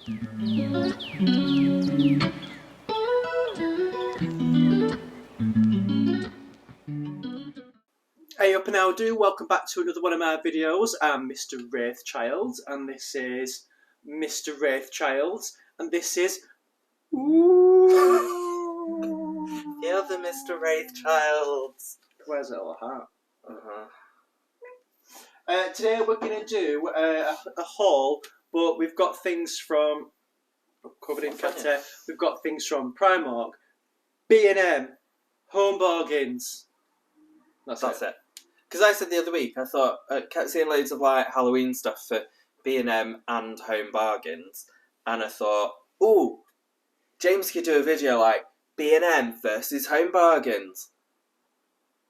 Hey up and how do, welcome back to another one of my videos. I'm Mr. Wraithchild and this is Mr. Wraithchild and this is The other Mr. Wraithchild. Where's it all at? Today we're going to do a haul, but we've got things from, covered in cat hair, we've got things from Primark, B&M, Home Bargains. That's it. Because I said the other week, I thought, I kept seeing loads of like Halloween stuff for B&M and Home Bargains, and I thought, ooh, James could do a video like B&M versus Home Bargains.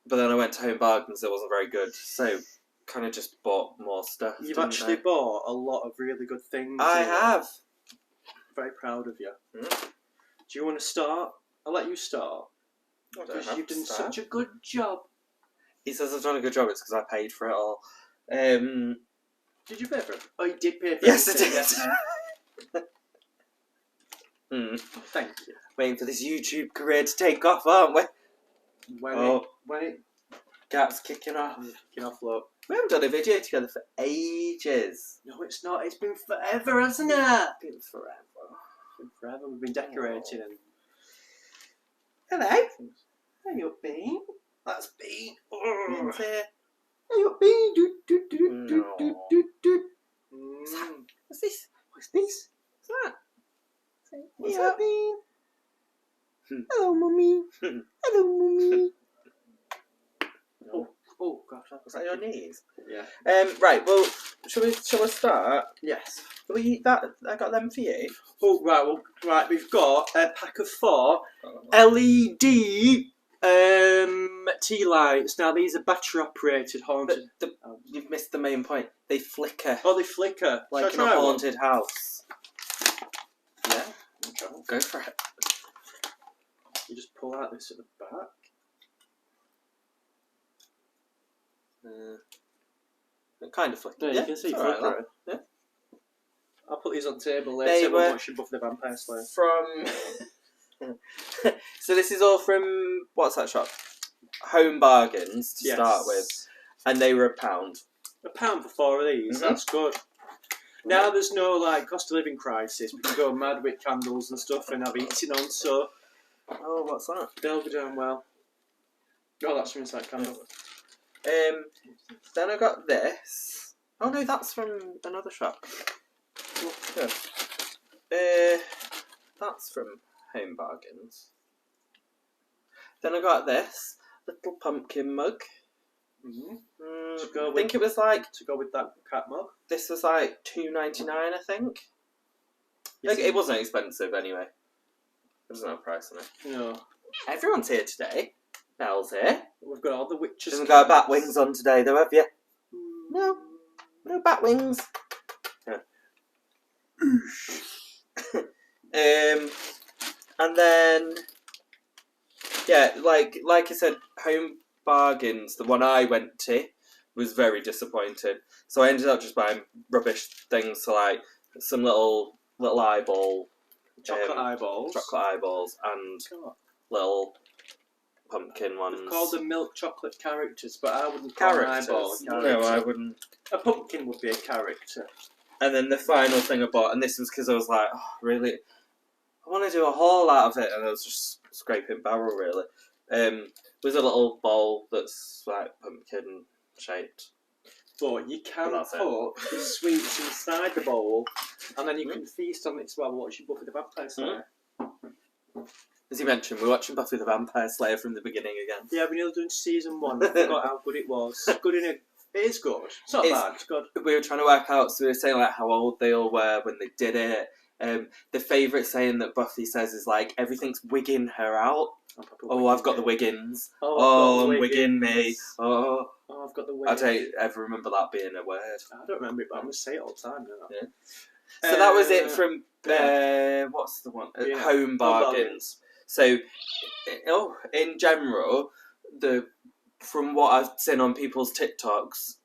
But then I went to Home Bargains, it wasn't very good, so kind of just bought more stuff. You've actually bought a lot of really good things. I have. Very proud of you. Do you want to start? I'll let you start. I don't Because have you've to done start. such a good job. He says I've done a good job, it's because I paid for it all. Did you pay for it? Oh, you did pay for it. Yes, I did. Thank you. Waiting for this YouTube career to take off, aren't we? When it Gap's kicking off. kicking off, look. We haven't done a video together for ages. No, it's not. It's been forever, hasn't it? It's been forever. Forever. We've been decorating and. Hello. How you been? That's been. Bean's here. How you been? No. What's this? What's this? What's that? What's Yeah. that been? Hello, mummy. Hello, mummy. Oh gosh, Was that your knees? Yeah. Right, well, shall we start? Yes. Will you eat that? I got them for you. Oh right. Well, right. We've got a pack of 4 LED tea lights. Now these are battery operated haunted. You've missed the main point. They flicker Oh, they flicker. like in Shall I a try one? haunted house. Yeah, Okay. go for it. You just pull out this at the back. It kind of flickers. Yeah, you can see it's alright, flicker. that. Yeah. I'll put these on the table They later. We're were watching Buffy the Vampire Slayer. From. So this is all from what's that shop? Home Bargains to start with, and they were £1. £1 for 4 of these. Mhm. That's good. Now there's no like cost of living crisis. We can go mad with candles and stuff and have eating on. So Oh, what's that? they'll be doing well. Oh, that's from inside candle. Then I got this. Oh no, that's from another shop. Yeah. That's from Home Bargains. Then I got this little pumpkin mug. I think it was like to go with that cat mug. this was like $2.99, I think. Yes, Like, it wasn't expensive anyway. There's no price on it. No, Everyone's here today. Belle's here. we've got all the witches. Doesn't got bat wings on today though, have you? No bat wings. Yeah. And then yeah, like I said, Home Bargains, the one I went to, was very disappointing. So I ended up just buying rubbish things, so like some little eyeball, chocolate eyeballs, and little pumpkin ones. They've called them milk chocolate characters, but I wouldn't call Characters? an eyeball a No, character. I wouldn't. A pumpkin would be a character. And then the final thing I bought, and this was because I was like, oh, really, I want to do a haul out of it, and I was just scraping barrel really. Was a little bowl that's like pumpkin shaped. But you can Well, that's put the sweets inside the bowl, and then you can feast on it as well. Watching Buffy the Vampire Slayer. As you mentioned, we're watching Buffy the Vampire Slayer from the beginning again. Yeah, we nearly done season 1. I forgot how good it was. Good in it. It is good. It's not bad. It's good. We were trying to work out, so we were saying like how old they all were when they did it. The favourite saying that Buffy says is like, everything's wigging her out. Oh, I've got the Wiggins. Oh, I'm wigging me. Oh, I've got the I Wiggins. don't ever remember that being a word. I don't remember it, but I'm going to say it all the time now. Yeah. So that was it from, what's the one? Yeah. Home Bargains. So, in general, from what I've seen on people's TikToks,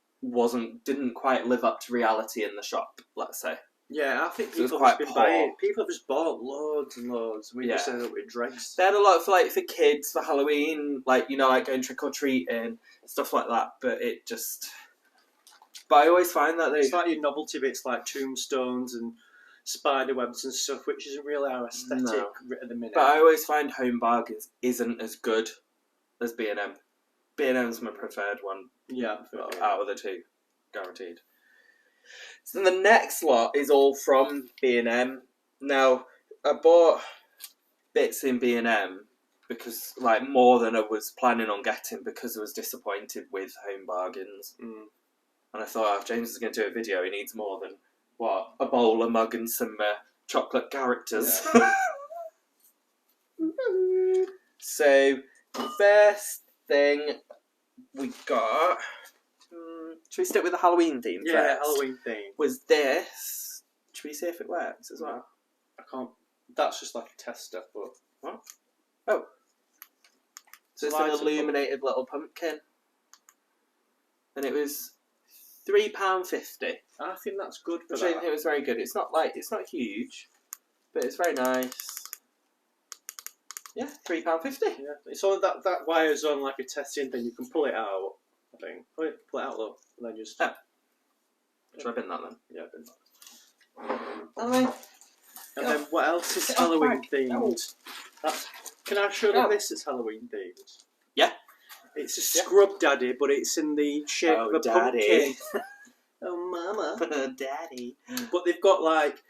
didn't quite live up to reality in the shop, let's say. Yeah, I think So it was people quite have just been poor. buying. People have just bought loads and loads. We just Yeah. ended up with dregs. They had a lot for like for kids for Halloween, like like going trick or treating, stuff like that. But it just. But I always find that It's like your novelty bits, like tombstones and spider webs and stuff, which isn't really our aesthetic at the minute. But I always find Home Bargains isn't as good as B&M. B&M's my preferred one. Yeah, Out of the two, guaranteed. So the next lot is all from B&M. Now, I bought bits in B&M because, like, more than I was planning on getting because I was disappointed with Home Bargains. Mm. And I thought, if James is going to do a video, he needs more than, what, a bowl, a mug and some chocolate characters. Yeah. So, first thing we got... should we stick with the Halloween theme first? Yeah, Halloween theme. Was this... Should we see if it works as well? I can't... That's just like a tester, but... What? Oh. So it's an illuminated little pumpkin. And it was £3.50. I think that's good for Which that. I think it was very good. It's not huge, but it's very nice. Yeah, £3.50. Yeah, it's all that wire's on like a testing thing. You can pull it out. I think pull it out though, and then just. Oh. Should I bin that then? Yeah, bin that. Oh. And then what else is Get Halloween off my- themed? Can I show them this? It's Halloween themed. Yeah. It's a scrub daddy, but it's in the shape of a pumpkin. Oh, mama. Daddy. But they've got like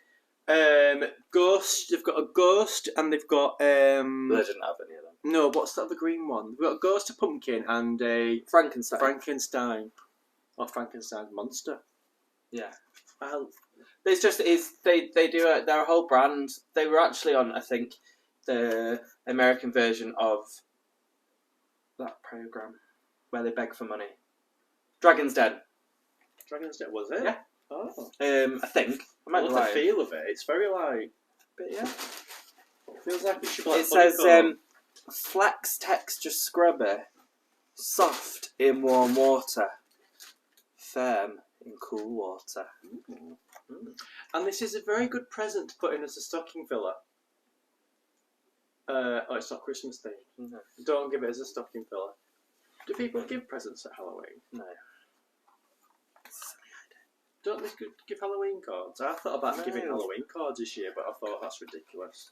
ghost. They've got a ghost, and they've got But I didn't have any of them. No, what's that? The green one. They've got a ghost, a pumpkin, and a Frankenstein. Or Frankenstein monster. Yeah. Well, It's just they do they're a whole brand. They were actually on, I think, the American version of that program where they beg for money. Dragon's Den. Dragon's Den, was it? Yeah. Oh. I think. I I might love be the lying. feel of it. It's very like. But yeah. Feels like it should be like. It says flex texture scrubber, soft in warm water, firm in cool water. And this is a very good present to put in as a stocking filler. Oh, it's not Christmas themed. No. Don't give it as a stocking filler. Do people give presents at Halloween? No. Don't they give Halloween cards? I thought about giving Halloween cards this year, but I thought that's ridiculous.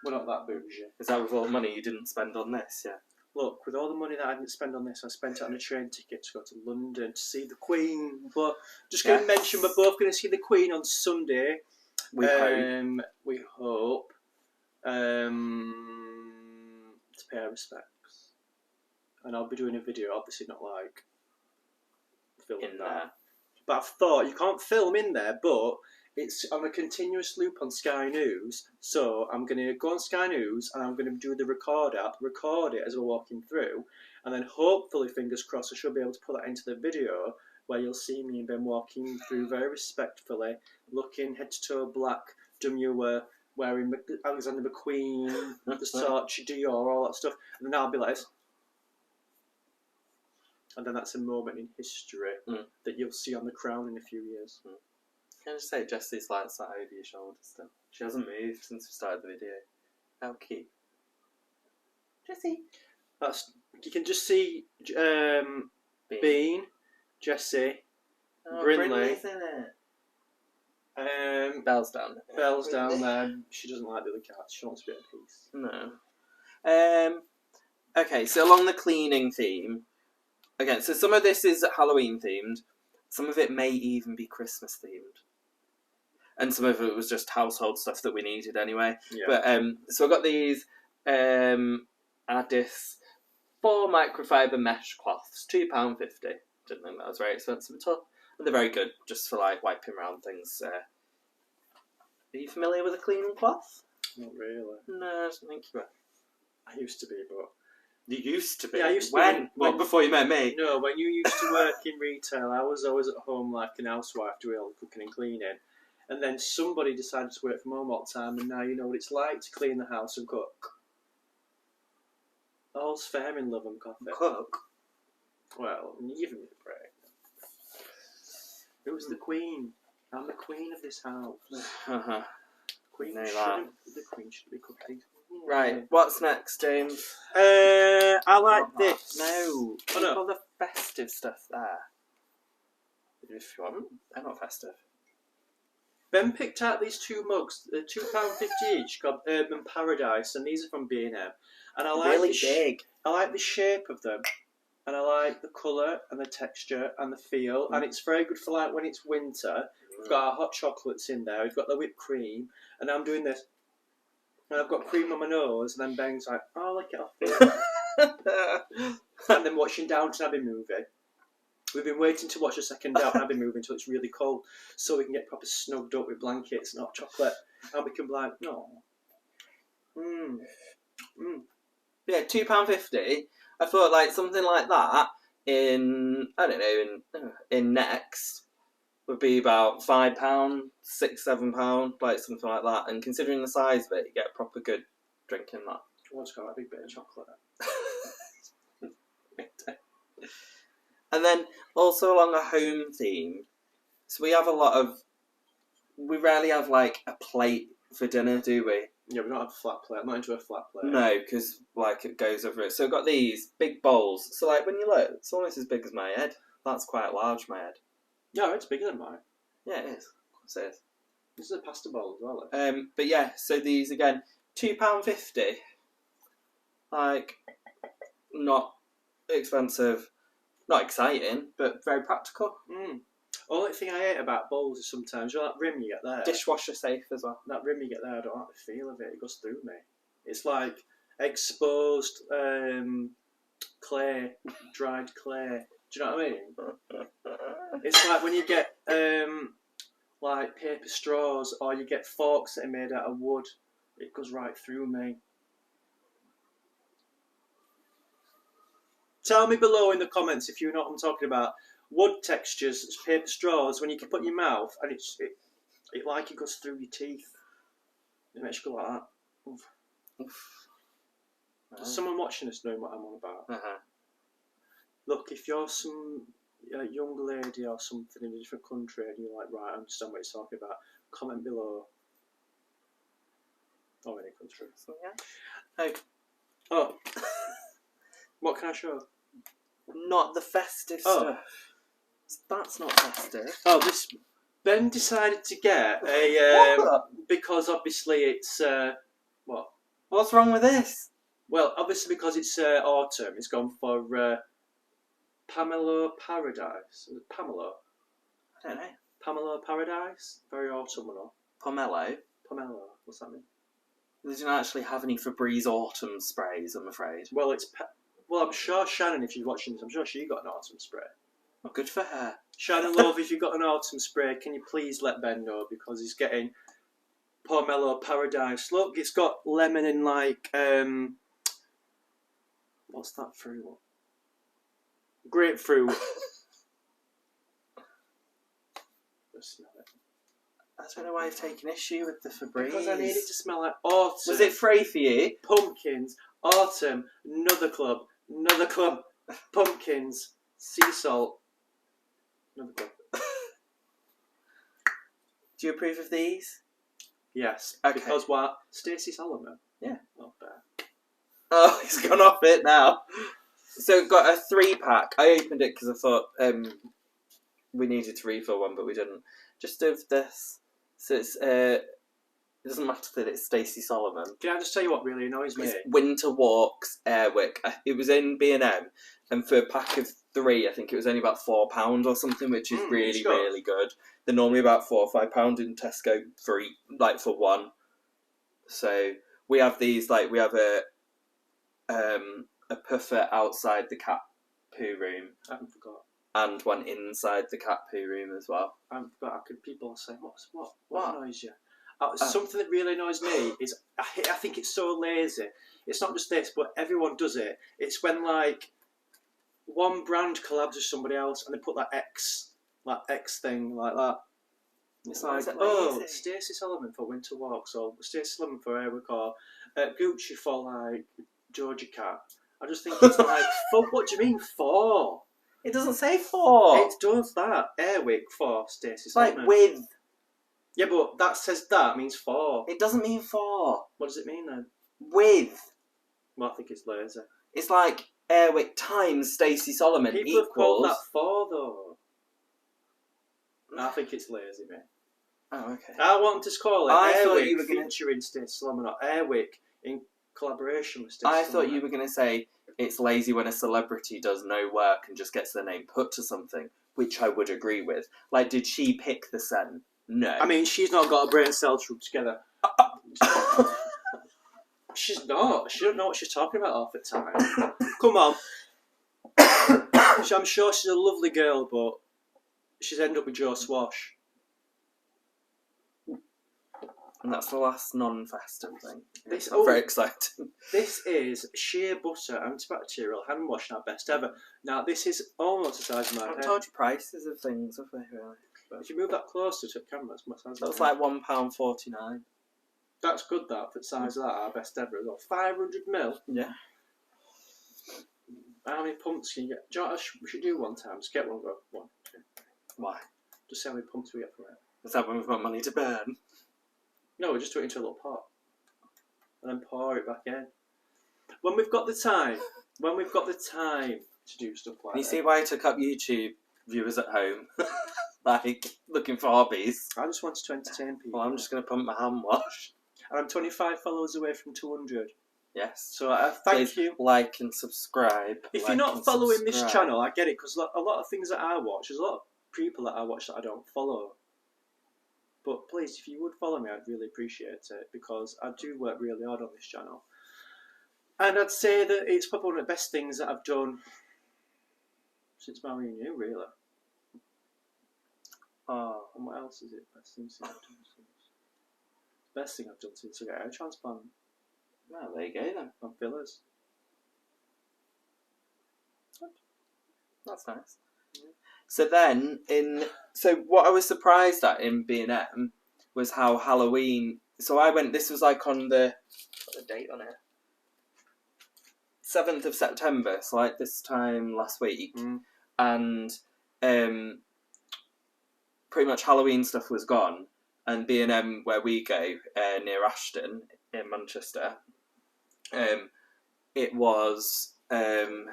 We're not that bougie. Is that with all the money you didn't spend on this? Yeah. Look, with all the money that I didn't spend on this, I spent it on a train ticket to go to London to see the Queen. But just going to mention, we're both going to see the Queen on Sunday. We hope. We hope. To pay our respects. And I'll be doing a video, obviously not like filming In that. there. But I've thought you can't film in there, but it's on a continuous loop on Sky News. So I'm going to go on Sky News and I'm going to do the record it as we're walking through. And then hopefully, fingers crossed, I should be able to put that into the video where you'll see me and Ben walking through very respectfully, looking head to toe black, demure, wearing Alexander McQueen, Versace, Dior, all that stuff. And then I'll be like this. And then that's a moment in history that you'll see on The Crown in a few years. Can I just say, Jessie's like sat over your shoulder still. She hasn't moved since we started the video. How cute. Jessie. You can just see Bean, Jessie, Brinley. Belle's down. Belle's down there. She doesn't like the other cats. She wants a bit of peace. No. Okay, so along the cleaning theme. Okay, so some of this is Halloween themed. Some of it may even be Christmas themed. And some of it was just household stuff that we needed anyway. Yeah. But so I got these Addis 4 microfiber mesh cloths, £2.50. Didn't think that was very expensive at all. And they're very good just for like wiping around things. Are you familiar with a cleaning cloth? Not really. No, I don't think you were. I used to be, but... You used to be? Yeah, I used to when? be. Well, before you met me? No, when you used to work in retail, I was always at home like an housewife doing all the cooking and cleaning. And then somebody decided to work from home all the time, and now you know what it's like to clean the house and cook. All's fair in love and coffee. Cook? Well, give me a break. Who's the Queen? I'm the queen of this house. Uh-huh. Queen Know that. the queen should be cooking. Right, what's next, James? I like Not that. this. No, Oh, keep no. all the festive stuff there. If you want, they're not festive. Ben picked out these two mugs. They're £2.50 each. Got Urban Paradise, and these are from B&M. And I like Really the big. I like the shape of them, and I like the colour and the texture and the feel. And it's very good for like when it's winter. We've got our hot chocolates in there. We've got the whipped cream, and I'm doing this. And I've got cream on my nose, and then Ben's like, "Oh, lick it off." And then watching Downton Abbey movie. We've been waiting to watch the second Downton Abbey movie until it's really cold, so we can get proper snugged up with blankets and hot chocolate, and we can be like, no. Yeah, £2.50. I thought like something like that in I don't know in Next would be about £5, £6, £7, like something like that. And considering the size of it, you get a proper good drink in that. Oh, it's got a big bit of chocolate. And then also along a home theme, so we rarely have like a plate for dinner, do we? Yeah, we don't have a flat plate. I'm not into a flat plate. No, because like it goes over it. So we've got these big bowls. So like when you look, it's almost as big as my head. That's quite large, my head. No, it's bigger than mine. Yeah, it is. Of course it is. This is a pasta bowl as well. But yeah, so these again, £2.50. Like, not expensive, not exciting, but very practical. Only thing I hate about bowls is sometimes, you know, that rim you get there. Dishwasher safe as well. That rim you get there, I don't like the feel of it. It goes through me. It's like exposed clay, dried clay. Do you know what I mean? It's like when you get like paper straws, or you get forks that are made out of wood. It goes right through me. Tell me below in the comments if you know what I'm talking about. Wood textures, paper straws, when you can put in your mouth and it like it goes through your teeth. It makes you go like that. Oof. There's someone watching us knowing what I'm on about. Look, if you're some young lady or something in a different country and you're like, right, I understand what he's talking about, comment below. Or any country. So, yeah. Oh. What can I show? Not the festive stuff. That's not festive. Oh, this Ben decided to get a because obviously it's what? What's wrong with this? Well, obviously because it's autumn, it's gone for Pamela Paradise. Is it Pamela? I don't know. Pamela Paradise. Very autumnal. Pomelo. Pamela. What's that mean? They don't actually have any Febreze autumn sprays, I'm afraid. Well, well, I'm sure Shannon, if you're watching this, I'm sure she got an autumn spray. Well, good for her. Shannon Love, if you've got an autumn spray, can you please let Ben know, because he's getting Pomelo Paradise. Look, it's got lemon and like what's that fruit? Grapefruit. Just smell it. I don't know why you've taken issue with the Febreze. Because I need it to smell like autumn. Was it free for you? Pumpkins, autumn, another club, pumpkins, sea salt, another club. Do you approve of these? Yes. Okay. Because what? Stacey Solomon. Yeah. Not bad. Oh, he's gone off it now. So we've got a 3-pack. I opened it because I thought we needed to refill one, but we didn't. Just of this. So it's it doesn't matter that it's Stacey Solomon. Can I just tell you what really annoys me? It's Winter Walks Airwick. It was in B&M, and for a pack of 3, I think it was only about £4 or something, which is really, really good. They're normally about £4 or £5 in Tesco for one. So we have these, like we have a puffer outside the cat poo room. I haven't forgot. And one inside the cat poo room as well. I haven't forgot. People say, what annoys you? Something that really annoys me is I think it's so lazy. It's not just this, but everyone does it. It's when like one brand collabs with somebody else and they put that X thing like that. It's like, Stacey Solomon for Winter Walks, or Stacey Solomon for Airwick, or Gucci for like Georgia Cat. I just think it's like, what do you mean for? It doesn't say for. It does that. Airwick for Stacey Solomon. Like with. Yeah, but that says that means for. It doesn't mean for. What does it mean then? With. Well, I think it's lazy. It's like Airwick times Stacey Solomon People equals... have called that for, though. I think it's lazy, mate. Oh, okay. I want to call it I thought Airwick you were gonna... featuring Stacey Solomon, or Airwick in collaboration with Stacey I Solomon. thought you were going to say it's lazy when a celebrity does no work and just gets their name put to something, which I would agree with. Like, did she pick the scent? No. I mean, she's not got a brain cells rub together. She's not. She don't know what she's talking about half the time. Come on. I'm sure she's a lovely girl, but she's ended up with Joe Swash. And that's the last non-festive thing. This, Very exciting. This is shea butter antibacterial hand wash, now best ever. Now, this is almost the size of my I've head. told you prices of things, have I, really? If you move that closer to the camera, it's much That's like £1.49. That's good, that, for the size of that, our best ever as well. 500ml? Yeah. How many pumps can you get? Do you know what we should do one time? Just get one, go 1, 2, 3. Why? Just see how many pumps we get from it. Is that when we've got money to burn? No, we just do it into a little pot. And then pour it back in. When we've got the time to do stuff like that. You see why I took up YouTube viewers at home? Like, looking for hobbies. I just wanted to entertain people. Well, I'm just going to pump my hand wash. And I'm 25 followers away from 200. Yes. So thank Please you. Like and subscribe. If you're not following this channel, I get it, because a lot of things that I watch, there's a lot of people that I watch that I don't follow. But please, if you would follow me, I'd really appreciate it, because I do work really hard on this channel. And I'd say that it's probably one of the best things that I've done since marrying you, really. Oh, and what else is it? Best thing I've done since... Best thing I've done since I got a hair transplant. Well, there you go then. And fillers. That's nice. Yeah. So then, what I was surprised at in B&M was how Halloween... So I went, this was like on the... Got the date on it. 7th of September, so like this time last week. And pretty much Halloween stuff was gone. And B&M, where we go, near Ashton in Manchester, it was... what am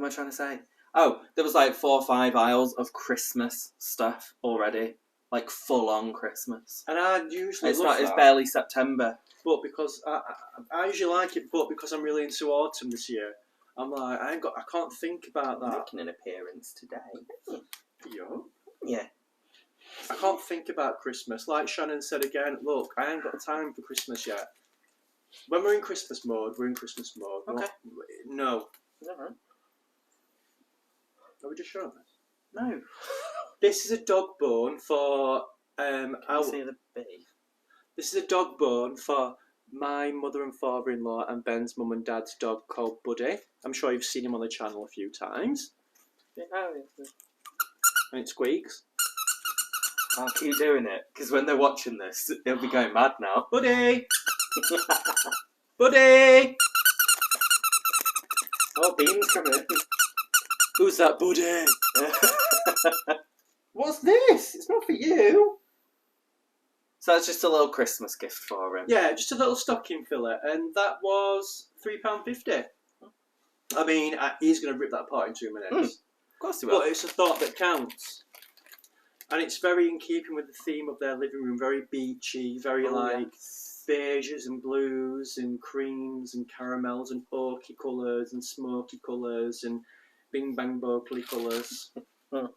I trying to say? Oh, there was like 4 or 5 aisles of Christmas stuff already. Like full-on Christmas. And I usually love that. It's barely September. But because I usually like it, but because I'm really into autumn this year, I'm like, I can't think about that. Making an appearance today. Yo. Yeah. I can't think about Christmas. Like Shannon said again, look, I ain't got time for Christmas yet. When we're in Christmas mode, we're in Christmas mode. Okay. No. Never. Are we just showing this? No. This is a dog bone for Can you see the bee? This is a dog bone for my mother and father-in-law and Ben's mum and dad's dog called Buddy. I'm sure you've seen him on the channel a few times. Yeah. And it squeaks. I'll keep doing it, because when they're watching this, they'll be going mad now. Buddy! Buddy! Oh, Bean's coming. Who's that Buddy? What's this? It's not for you. So that's just a little Christmas gift for him. Yeah, just a little stocking filler, and that was £3.50. I mean, he's going to rip that apart in 2 minutes. Of course he will. But it's a thought that counts. And it's very in keeping with the theme of their living room, very beachy, very beiges and blues and creams and caramels and oaky colours and smoky colours and bing bang bokely colours. I'll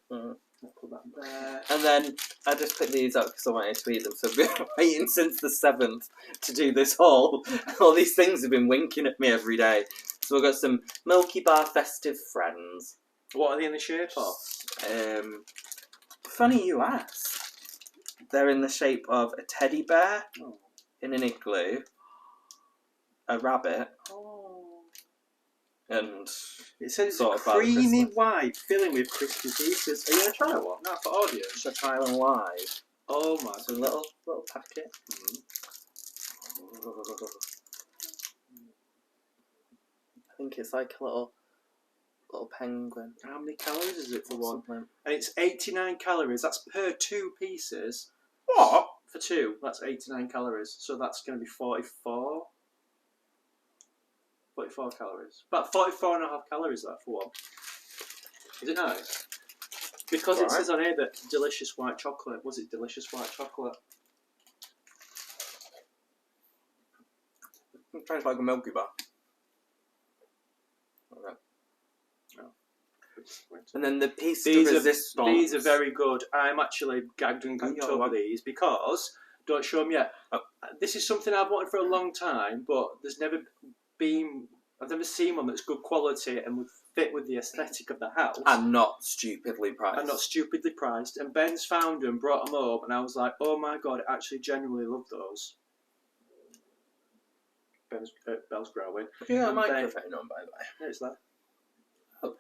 put that there. And then I just put these up because I wanted to eat them. So I've been waiting since the 7th to do this haul. All these things have been winking at me every day. So we've got some Milky Bar Festive Friends. What are they in the shape of? Funny you ask. They're in the shape of a teddy bear in an igloo, a rabbit, and it says sort it's of creamy white, filling with crispy pieces. Are you going to try one? No, for audio. Should I try one live? Oh my It's a little packet. I think it's like a little penguin. How many calories is it for one? Something. And it's 89 calories. That's per 2 pieces. What? For 2, that's 89 calories. So that's going to be 44. 44 calories. About 44.5 calories that for one. Is it nice? Because it says on here that delicious white chocolate. Was it delicious white chocolate? It tastes like a Milky Bar. Okay. Oh. And then the piece de These resistance. are very good. I'm actually gagged and gooped over these because, don't show them yet. This is something I've wanted for a long time, but I've never seen one that's good quality and would fit with the aesthetic of the house. And not stupidly priced. And Ben's found them, brought them home, and I was like, oh my god, I actually genuinely love those. Bell's growing. Yeah, microphone on, by the way. Yeah, it's there. Oh.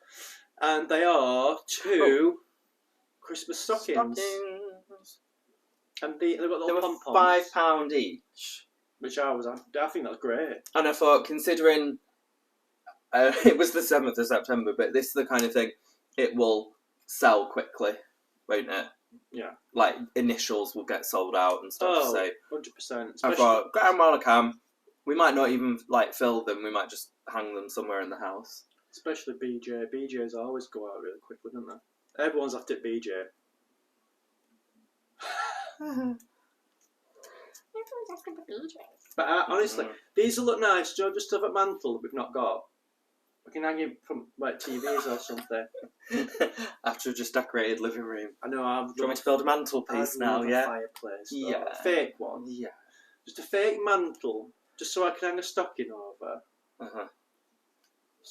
And they are 2 Christmas stockings. And they've got little pom-poms. £5 each. Which I think that's great. And I thought, considering it was the 7th of September, but this is the kind of thing, it will sell quickly, won't it? Yeah. Like, initials will get sold out and stuff, so... 100%. I thought, get them while I can. We might not even, fill them, we might just hang them somewhere in the house. Especially BJ. BJs always go out really quickly, don't they? Everyone's after BJ. But honestly, these will look nice. Do you know, just have a mantle that we've not got? We can hang it from TVs or something. After just decorated living room. I know. Do you want me to build a mantelpiece now? A fireplace. Yeah. A fake one. Yeah. Just a fake mantle, just so I can hang a stocking over.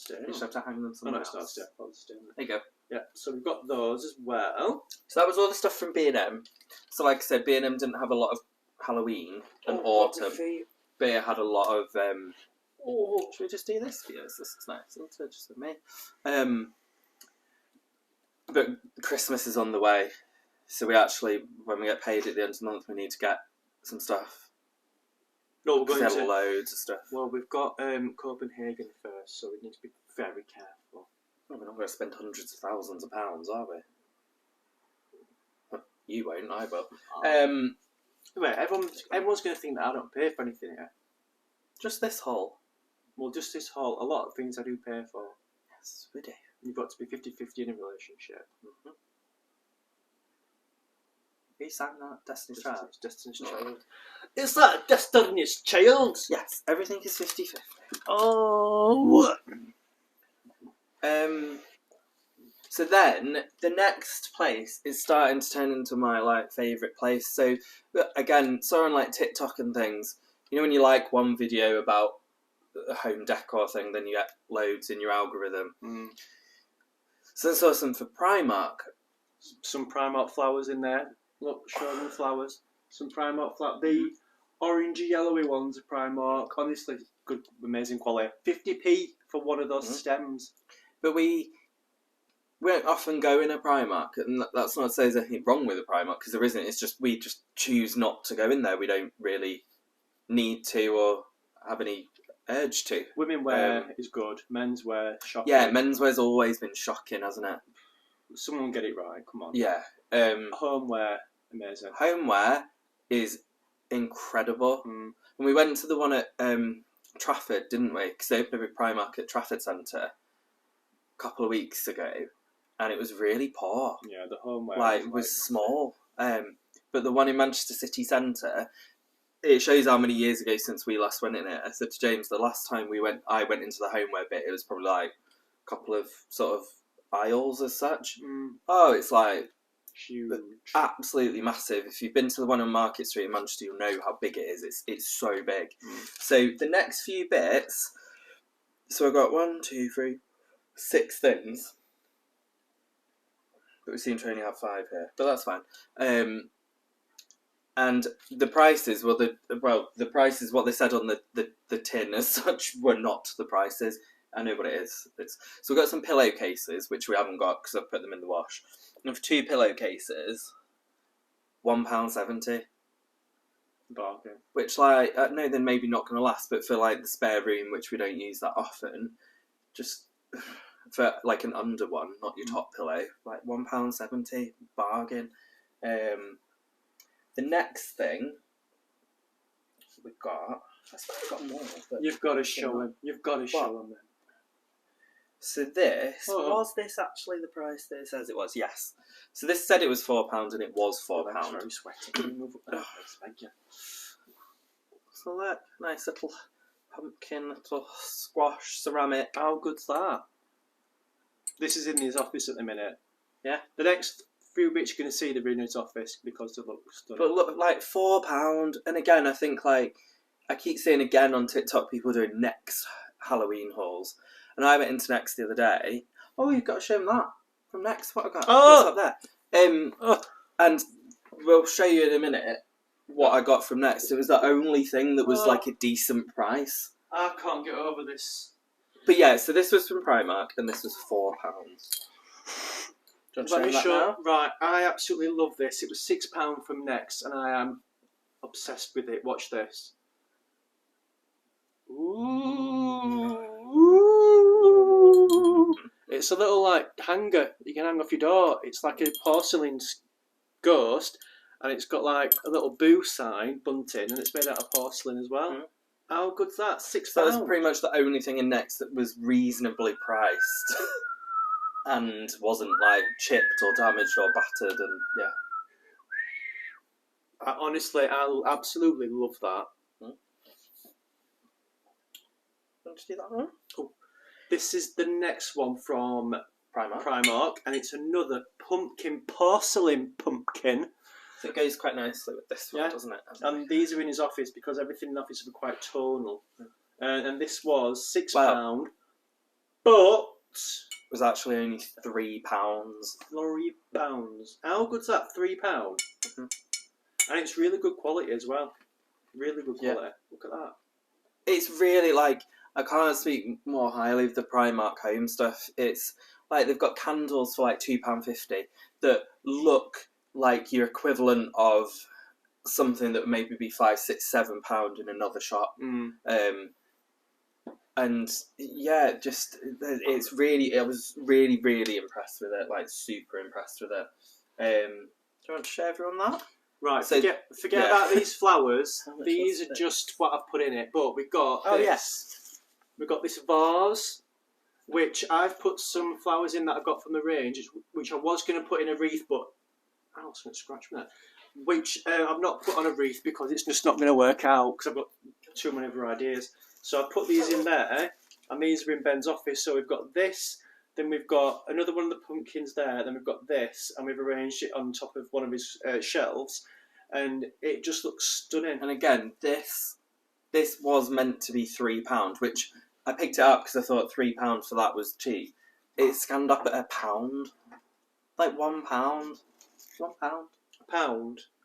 You just have to hang them somewhere else. It's not stay. There you go. Yeah, so we've got those as well. So that was all the stuff from B&M. So like I said, B&M didn't have a lot of Halloween and autumn, but it had a lot of... should we just do this for you? This is nice. It's just for me. But Christmas is on the way. So we actually, when we get paid at the end of the month, we need to get some stuff. No, we're going to... loads of stuff. Well, we've got Copenhagen first, so we need to be very careful. Well, we're not going to spend hundreds of thousands of pounds, are we? You won't, I will. Wait, everyone's going to think that I don't pay for anything here. Just this haul. Well, just this haul. A lot of things I do pay for. Yes, we do. You've got to be 50-50 in a relationship. Mm-hmm. You sang that? Destiny's Child? Destiny's Child. Is that Destiny's Child? Yes, everything is 50-50. Oh! So then, the next place is starting to turn into my, favourite place. So, again, saw on, TikTok and things, you know when you like one video about a home decor thing, then you get loads in your algorithm. Mm. So I saw some for Primark. Some Primark flowers in there. Look, show them flowers. Some Primark flowers. The orangey, yellowy ones are Primark. Honestly, good, amazing quality. 50p for one of those stems. But we don't often go in a Primark, and that's not to say there's anything wrong with a Primark, because there isn't. It's just we just choose not to go in there. We don't really need to or have any urge to. Women wear is good. Men's wear, shocking. Yeah, menswear's always been shocking, hasn't it? Someone get it right, come on. Yeah. Homeware, amazing. Homeware is incredible. And we went to the one at Trafford, didn't we? Because they opened a big Primark at Trafford Centre a couple of weeks ago, and it was really poor. Yeah, the homeware it was small. But the one in Manchester City Centre, it shows how many years ago since we last went in it. I said to James, the last time I went into the homeware bit, it was probably a couple of sort of aisles as such. Oh, it's huge, absolutely massive. If you've been to the one on Market Street in Manchester, you'll know how big it is. It's so big. So the next few bits, so I've got 6 things, but we seem to only have 5 here, but that's fine. And the prices, the prices, what they said on the tin as such, were not the prices. I know what it is. So we've got some pillowcases, which we haven't got because I've put them in the wash. And for 2 pillowcases, £1.70. Bargain. Which, no, they're maybe not going to last, but for, the spare room, which we don't use that often, just for, an under one, not your top pillow, £1.70, bargain. The next thing we've got... I suppose we've got more. But You've got to show him. You've got to show him. So this, was this actually the price that it says it was? Yes. So this said it was £4 and it was £4. That's very sweaty. Can you move up there, please? Thank you. So look, nice little pumpkin, little squash ceramic. How good's that? This is in his office at the minute. Yeah. The next few bits you're going to see, they're in his office because they look stunning. But look, like £4, and again, I think like, I keep seeing again on TikTok people doing Next Halloween hauls. And I went into Next the other day. Oh, you've got to show them that from Next. What I got? Oh! What's up there? And we'll show you in a minute what I got from Next. It was the only thing that was like a decent price. I can't get over this. But yeah, so this was from Primark, and this was £4. Let me show. Right, I absolutely love this. It was £6 from Next, and I am obsessed with it. Watch this. Ooh. It's a little like hanger you can hang off your door. It's like a porcelain ghost, and it's got like a little boo sign, bunting, and it's made out of porcelain as well. How good's that? £6. So that was pretty much the only thing in Next that was reasonably priced and wasn't like chipped or damaged or battered, and yeah. I absolutely love that. Want to do that one? Cool. This is the next one from Primark, and it's another pumpkin, porcelain pumpkin. So it goes quite nicely with this one, doesn't it? And these are in his office because everything in the office is quite tonal. And this was £6, but it was actually only £3. £3. How good's that? £3? Mm-hmm. And it's really good quality as well. Really good quality. Yeah. Look at that. It's really like, I can't speak more highly of the Primark home stuff. It's like they've got candles for like £2.50 that look like your equivalent of something that would maybe be £5, £6, £7 in another shop. And yeah, just it's really, I was really, really impressed with it. Like super impressed with it. Do you want to show everyone that? Right, so, forget about these flowers. These are just what I've put in it. But we've got we've got this vase, which I've put some flowers in that I got from the range, which I was going to put in a wreath, but I was going to scratch me that. Which I've not put on a wreath because it's just not going to work out because I've got too many other ideas. So I put these in there, and these are in Ben's office. So we've got this. Then we've got another one of the pumpkins there. Then we've got this, and we've arranged it on top of one of his shelves, and it just looks stunning. And again, this was meant to be £3, which I picked it up because I thought £3 for that was cheap. It scanned up at £1, like £1, £1.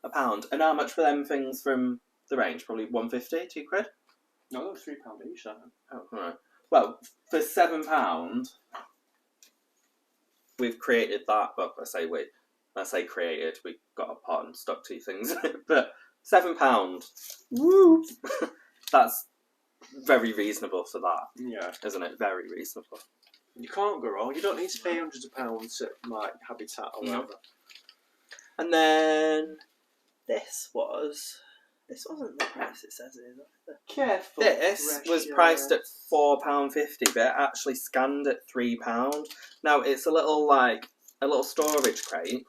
£1. And how much for them things from the range? Probably £1.50, £2. No, that was £3 each. That. Oh, right. Well, for £7. We've created that, but I say created, we got a pot and stuck two things in it, but £7. Woo! That's very reasonable for that. Yeah. Isn't it? Very reasonable. You can't go wrong. You don't need to pay hundreds of pounds at like Habitat or whatever. And then this wasn't the price it says it is. Careful. This was priced at £4.50, but it actually scanned at £3. Now it's a little storage crate.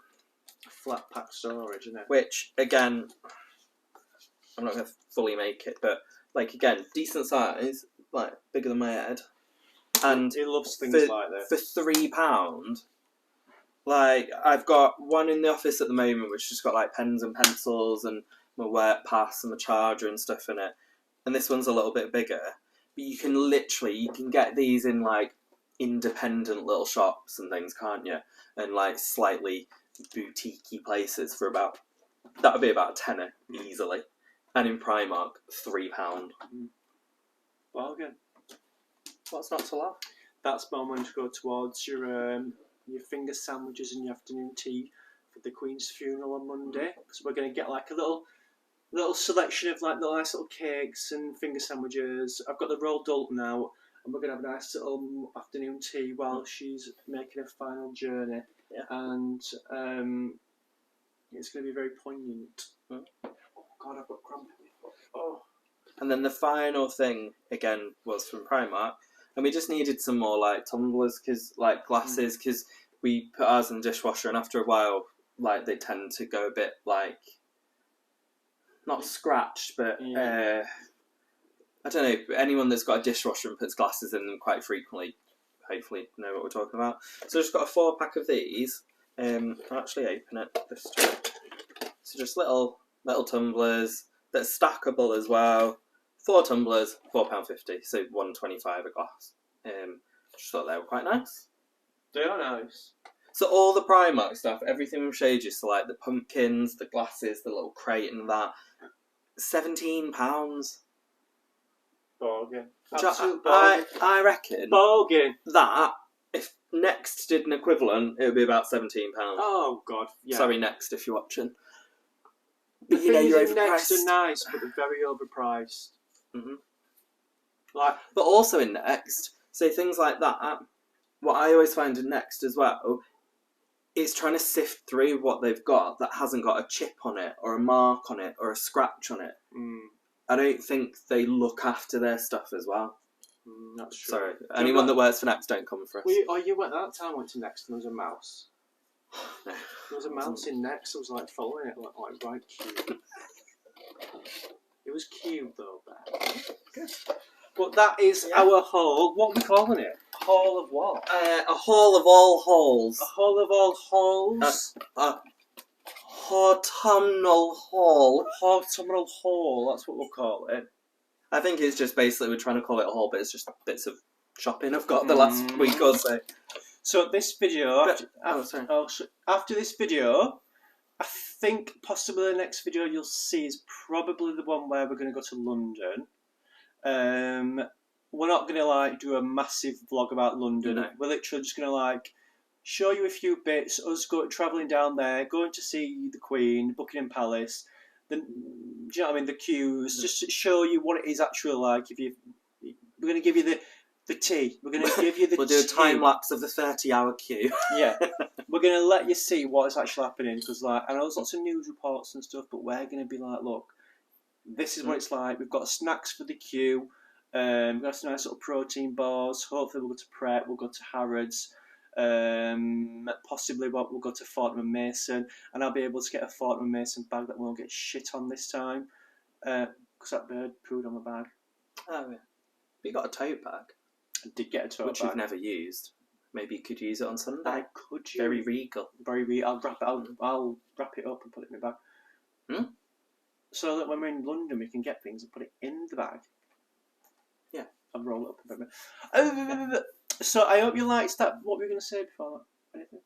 A flat pack storage, isn't it? Which again, I'm not going to fully make it, but like again, decent size, like bigger than my head. And he loves things like this. For £3, like I've got one in the office at the moment, which has got like pens and pencils and my work pass and my charger and stuff in it, and this one's a little bit bigger. But you can get these in like independent little shops and things, can't you? And like slightly boutique-y places for that would be about a tenner easily. And in Primark, £3. Bargain. What's not to laugh? That's more money to go towards your finger sandwiches and your afternoon tea for the Queen's funeral on Monday. Because we're going to get like a little selection of like the nice little cakes and finger sandwiches. I've got the rolled Dalton out, and we're going to have a nice little afternoon tea while she's making her final journey. Yeah. And it's going to be very poignant. Oh God, I've got cramp in my foot. Oh. And then the final thing, again, was from Primark. And we just needed some more, like, tumblers, like, glasses, because we put ours in the dishwasher, and after a while, like, they tend to go a bit, like, not scratched, but, I don't know, anyone that's got a dishwasher and puts glasses in them quite frequently, hopefully know what we're talking about. So I've just got a 4-pack of these. I'll actually open it this time. So just little tumblers that's stackable as well. 4 tumblers, £4.50, so £1.25 a glass. Just thought they were quite nice. They are nice. So all the Primark stuff, everything we've showed you, so like the pumpkins, the glasses, the little crate and that, £17. Bargain. I reckon bargain. that if Next did an equivalent, it would be about £17. Oh God, yeah. Sorry, Next, if you're watching. The But you know things you're in Next overpriced. are nice, but they're very overpriced. Mhm. Like, But also in Next, so things like that, what I always find in Next as well is trying to sift through what they've got that hasn't got a chip on it or a mark on it or a scratch on it. I don't think they look after their stuff as well. That's true. Sorry, anyone that works for Next, don't come for us. You went that time. I went to Next and there was a mouse. No. There was a mouse in Next. I was like following it, like right cute. It was cute though, there. Good. But that is our haul. What are we calling it? Haul of what? A haul of all hauls. A haul of all hauls. Autumnal haul. Autumnal haul. That's what we'll call it. I think it's just basically we're trying to call it a haul, but it's just bits of shopping I've got the last week or so. So this video, sorry. After this video, I think possibly the next video you'll see is probably the one where we're going to go to London. We're not going to do a massive vlog about London. No. We're literally just going to show you a few bits. Us travelling down there, going to see the Queen, Buckingham Palace. Do you know what I mean? The queues, just to show you what it is actually like. We're going to give you the tea. We're going to give you the We'll do a time lapse of the 30-hour queue. Yeah, we're going to let you see what is actually happening because I know there's lots of news reports and stuff, but we're going to be look, this is what it's like. We've got snacks for the queue. We've got some nice little protein bars. Hopefully we'll go to Pret. We'll go to Harrods. Possibly we'll go to Fortnum & Mason, and I'll be able to get a Fortnum & Mason bag that won't get shit on this time because that bird pooed on my bag. Oh yeah. You got a tote bag. I did get a tote bag. Which you've never used. Maybe you could use it on Sunday. I could use. Very regal. Very regal. I'll wrap it up and put it in my bag. So that when we're in London we can get things and put it in the bag. Yeah. I'll roll it up and put it in. So I hope you liked that. What were we going to say before that? Anything?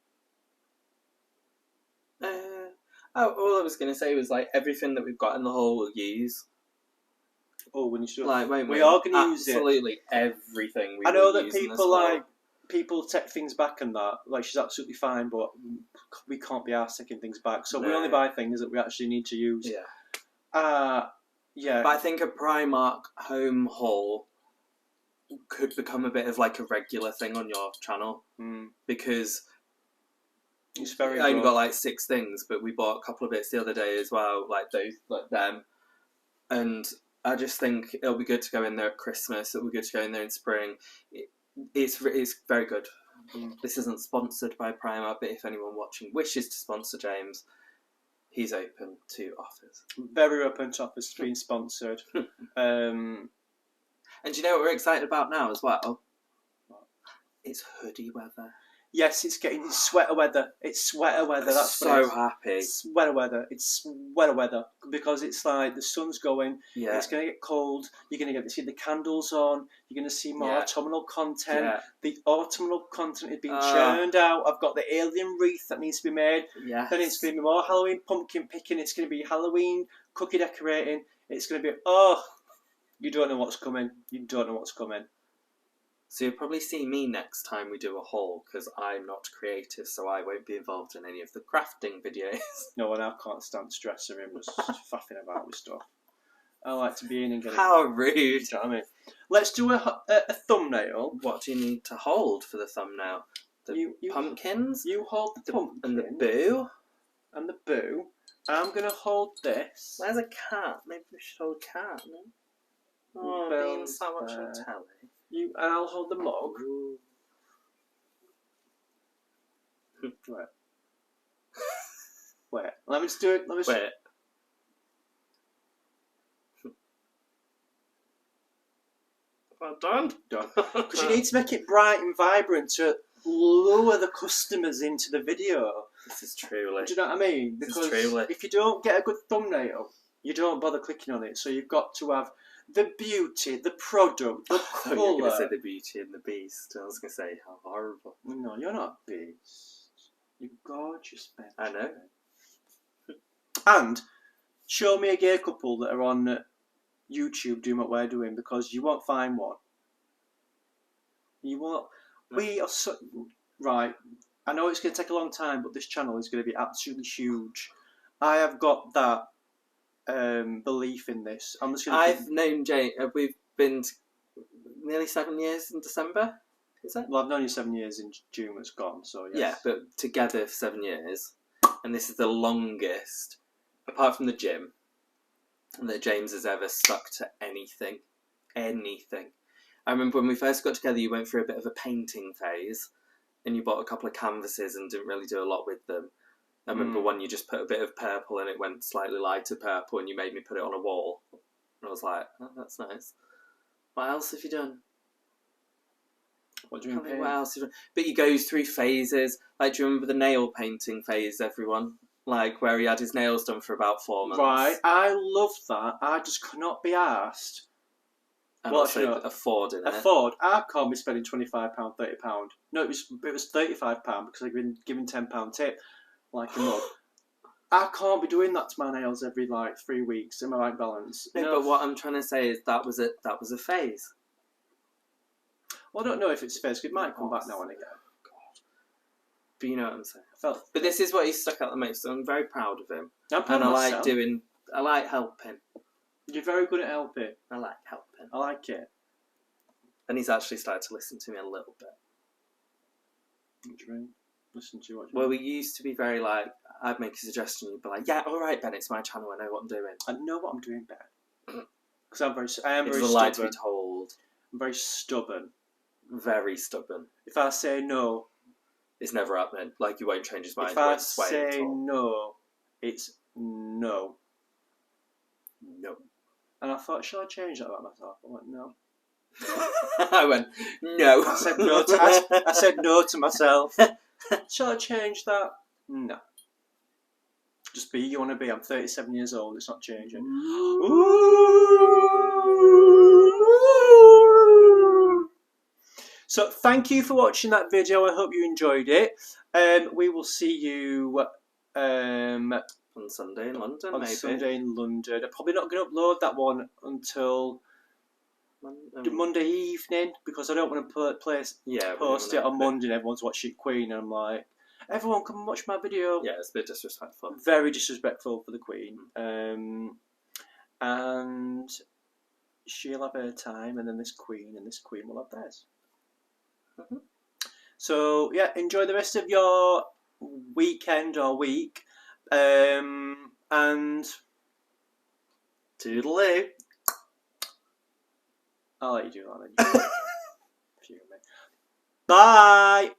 All I was going to say was everything that we've got in the haul we'll use. Oh, when you should. Won't we? We are going to use it. Absolutely everything. I know that people take things back and that. She's absolutely fine, but we can't be arsed taking things back. So we only buy things that we actually need to use. Yeah. Yeah. But I think a Primark home haul could become a bit of a regular thing on your channel because it's very. I only got 6 things, but we bought a couple of bits the other day as well, them, and I just think it'll be good to go in there at Christmas. It'll be good to go in there in spring. It's very good. This isn't sponsored by Primark, but if anyone watching wishes to sponsor James, he's open to offers. Very open to offers being sponsored. And do you know what we're excited about now as well? It's hoodie weather. Yes, it's sweater weather. It's sweater weather. That's so happy. Sweater weather. It's sweater weather because it's the sun's going. Yeah. It's going to get cold. You're going to get to see the candles on. You're going to see more autumnal content. Yeah. The autumnal content is being churned out. I've got the alien wreath that needs to be made. Yes. Then it's going to be more Halloween pumpkin picking. It's going to be Halloween cookie decorating. It's going to be you don't know what's coming. You don't know what's coming. So you'll probably see me next time we do a haul because I'm not creative, so I won't be involved in any of the crafting videos. No, and I can't stand stressing him just faffing about with stuff. I like to be in and get it. How rude! You know what I mean? Let's do a thumbnail. What do you need to hold for the thumbnail? The pumpkins? You hold the pumpkin. And the boo. And the boo. I'm going to hold this. Where's a cat? Maybe we should hold a cat, no? Oh, being Bells so much on there. telly. And I'll hold the mug. Right. Wait. Let me just do it. Wait. Well done. Done. Because you need to make it bright and vibrant to lure the customers into the video. This is truly. Do you know what I mean? Because if you don't get a good thumbnail, you don't bother clicking on it. So you've got to have the beauty, the product, the I thought you were going colour. to say the Beauty and the Beast. I was going to say how horrible. No, you're not a beast. You're gorgeous, babe. I know. And show me a gay couple that are on YouTube doing what we're doing, because you won't find one. You won't. No. We are so right. I know it's going to take a long time, but this channel is going to be absolutely huge. I have got that belief in this. I'm just going to. I've known Jane. We've been nearly 7 years in December. Is it? Well, I've known you 7 years in June. It's gone. So yes. Yeah, but together for 7 years, and this is the longest, apart from the gym, that James has ever stuck to anything. Anything. I remember when we first got together, you went through a bit of a painting phase, and you bought a couple of canvases and didn't really do a lot with them. I remember one you just put a bit of purple and it went slightly lighter purple, and you made me put it on a wall. And I was like, oh, that's nice. What else have you done? What do you mean? What else have you done? But he goes through phases. Like, do you remember the nail painting phase, everyone? Like, where he had his nails done for about 4 months. Right, I love that. I just could not be arsed. And Well, also you know, affording it. Afford. I can't be spending £25, £30. No, it was £35 because I've been given £10 tip, like a mug. I can't be doing that to my nails every 3 weeks. Am I right balance? No, but what I'm trying to say is that was a phase. Well, I don't know if it's fair. It might come back now and again. But you know what I'm saying. But this is what he's stuck at the most, so I'm very proud of him. I'm proud and of I myself. like helping. You're very good at helping. I like helping. I like it. And he's actually started to listen to me a little bit. What do you mean? Listen to what? Well, we used to be very I'd make a suggestion, you'd be like, yeah, all right, Ben, it's my channel, I know what I'm doing. I know what I'm doing, Ben. Because I am very It's stubborn. a lie to be told. I'm very stubborn. Very stubborn. If I say no, it's never happening. Like, you won't change his mind. if I say no, it's no. No. And I thought, shall I change that about myself? I went, no. I went, no. I said no to, I said no to myself. Shall I change that? No. Just be you want to be. I'm 37 years old. It's not changing. So thank you for watching that video. I hope you enjoyed it. We will see you on Sunday in London, on maybe. Sunday in London. I'm probably not going to upload that one until Monday evening, because I don't want to post it on Monday and everyone's watching Queen, and I'm like, everyone come and watch my video. Yeah, it's a bit disrespectful. Very disrespectful for the Queen. And she'll have her time, and then this Queen will have theirs. Mm-hmm. So yeah, enjoy the rest of your weekend or week, and toodaloo. I'll let you do that then. Bye.